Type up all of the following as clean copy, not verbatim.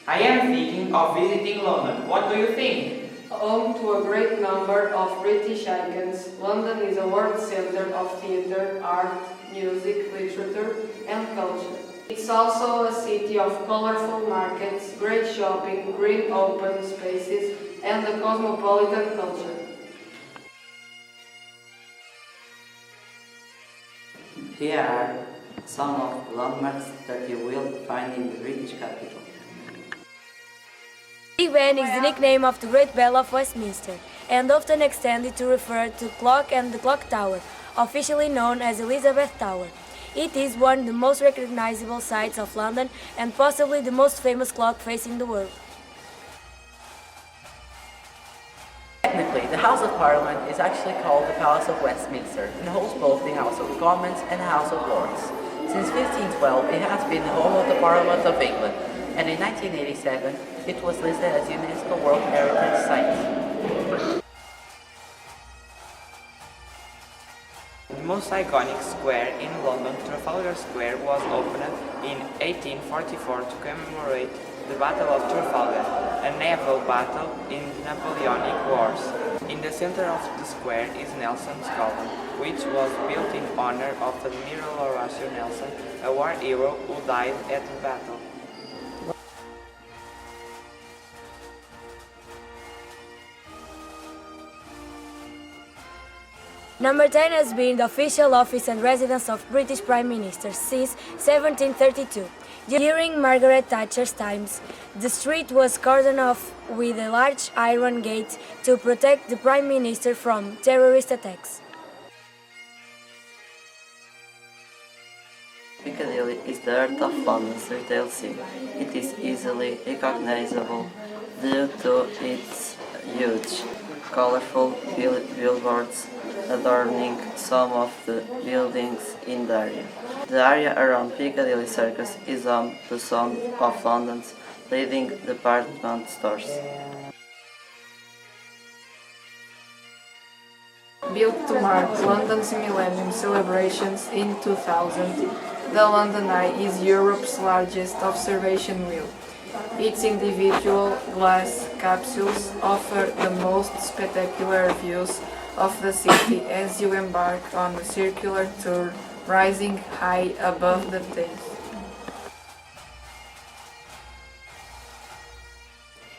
I am thinking of visiting London. What do you think? Home to a great number of British icons, London is a world center of theatre, art, music, literature and culture. It's also a city of colorful markets, great shopping, green open spaces and a cosmopolitan culture. Here are some of the landmarks that you will find in the British capital. Big Ben is the nickname of the Great Bell of Westminster and often extended to refer to the clock and the clock tower, officially known as Elizabeth Tower. It is one of the most recognizable sights of London and possibly the most famous clock face in the world. Technically, the House of Parliament is actually called the Palace of Westminster and holds both the House of Commons and the House of Lords. Since 1512, it has been the home of the Parliament of England, and in 1987, it was listed as UNESCO World Heritage Site. The most iconic square in London, Trafalgar Square, was opened in 1844 to commemorate the Battle of Trafalgar, a naval battle in the Napoleonic Wars. In the center of the square is Nelson's Column, which was built in honor of Admiral Horatio Nelson, a war hero who died at the battle. Number 10 has been the official office and residence of British Prime Minister since 1732. During Margaret Thatcher's times, the street was cordoned off with a large iron gate to protect the Prime Minister from terrorist attacks. Piccadilly is the heart of London's retail scene. It is easily recognizable due to its huge, colorful billboards adorning some of the buildings in the area. The area around Piccadilly Circus is home to some of London's leading department stores. Built to mark London's Millennium celebrations in 2000, the London Eye is Europe's largest observation wheel. Its individual glass capsules offer the most spectacular views of the city as you embark on a circular tour rising high above the Thames.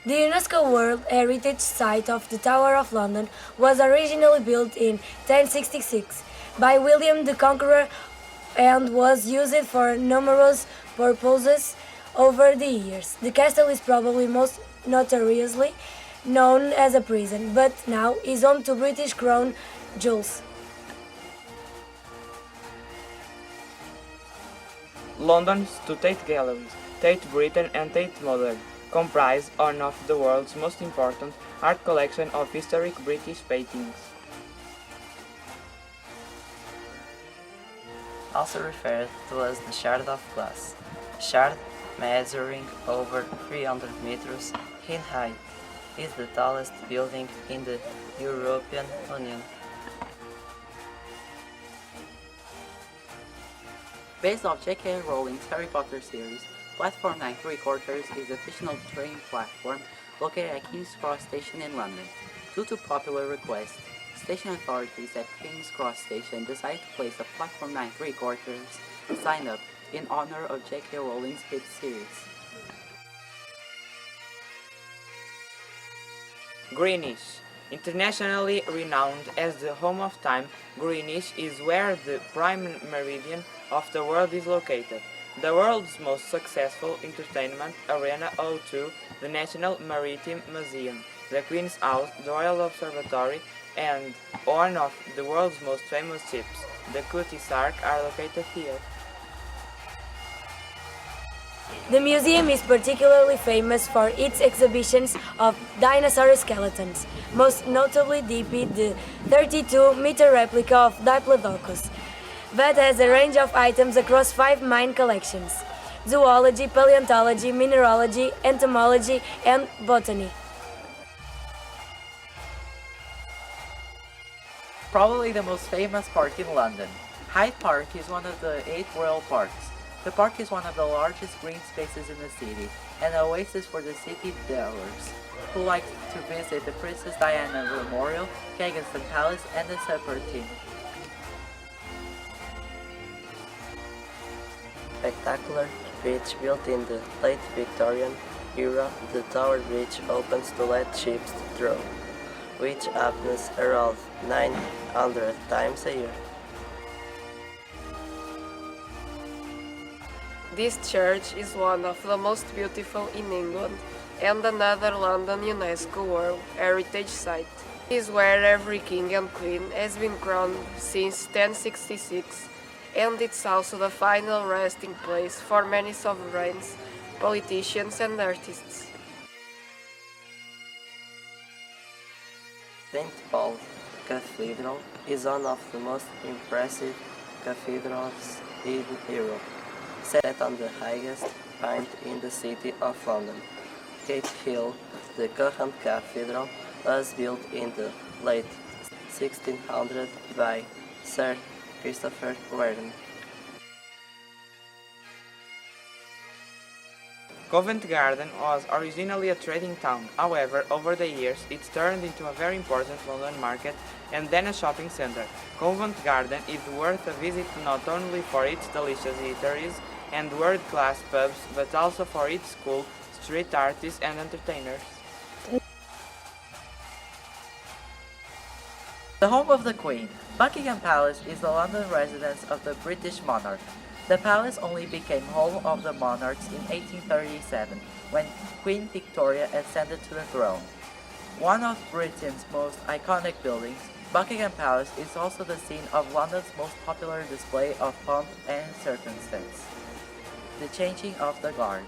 The UNESCO World Heritage Site of the Tower of London was originally built in 1066 by William the Conqueror and was used for numerous purposes over the years. The castle is probably most notoriously known as a prison, but now is home to British Crown jewels. London's two Tate Galleries, Tate Britain and Tate Modern, comprise one of the world's most important art collection of historic British paintings. Also referred to as the Shard of Glass. Shard, measuring over 300 meters in height, is the tallest building in the European Union. Based off J.K. Rowling's Harry Potter series, Platform 9 3/4 is a fictional train platform located at King's Cross Station in London. Due to popular request, station authorities at King's Cross Station decided to place a Platform 9 3/4 sign up in honor of J.K. Rowling's hit series. Greenwich. Internationally renowned as the home of time, Greenwich is where the prime meridian of the world is located. The world's most successful entertainment arena owed to the National Maritime Museum, the Queen's House, the Royal Observatory, and one of the world's most famous ships, the Cutty Sark, are located here. The museum is particularly famous for its exhibitions of dinosaur skeletons, most notably the 32-meter replica of Diplodocus, that has a range of items across 5 main collections: zoology, paleontology, mineralogy, entomology, and botany. Probably the most famous park in London, Hyde Park is one of the 8 royal parks. The park is one of the largest green spaces in the city, and an oasis for the city dwellers who like to visit the Princess Diana Memorial, Kensington Palace, and the Serpentine. Spectacular bridge built in the late Victorian era, the Tower Bridge opens to let ships through, which happens around 900 times a year. This church is one of the most beautiful in England and another London UNESCO World Heritage Site. It is where every king and queen has been crowned since 1066, and it's also the final resting place for many sovereigns, politicians and artists. St. Paul's Cathedral is one of the most impressive cathedrals in Europe, set on the highest point in the city of London, Cape Hill. The current cathedral was built in the late 1600s by Sir Christopher Wren. Covent Garden was originally a trading town. However, over the years, it's turned into a very important London market and then a shopping center. Covent Garden is worth a visit not only for its delicious eateries and world-class pubs, but also for its cool street artists and entertainers. The home of the Queen, Buckingham Palace is the London residence of the British monarch. The palace only became home of the monarchs in 1837, when Queen Victoria ascended to the throne. One of Britain's most iconic buildings, Buckingham Palace is also the scene of London's most popular display of pomp and circumstance, the changing of the guard.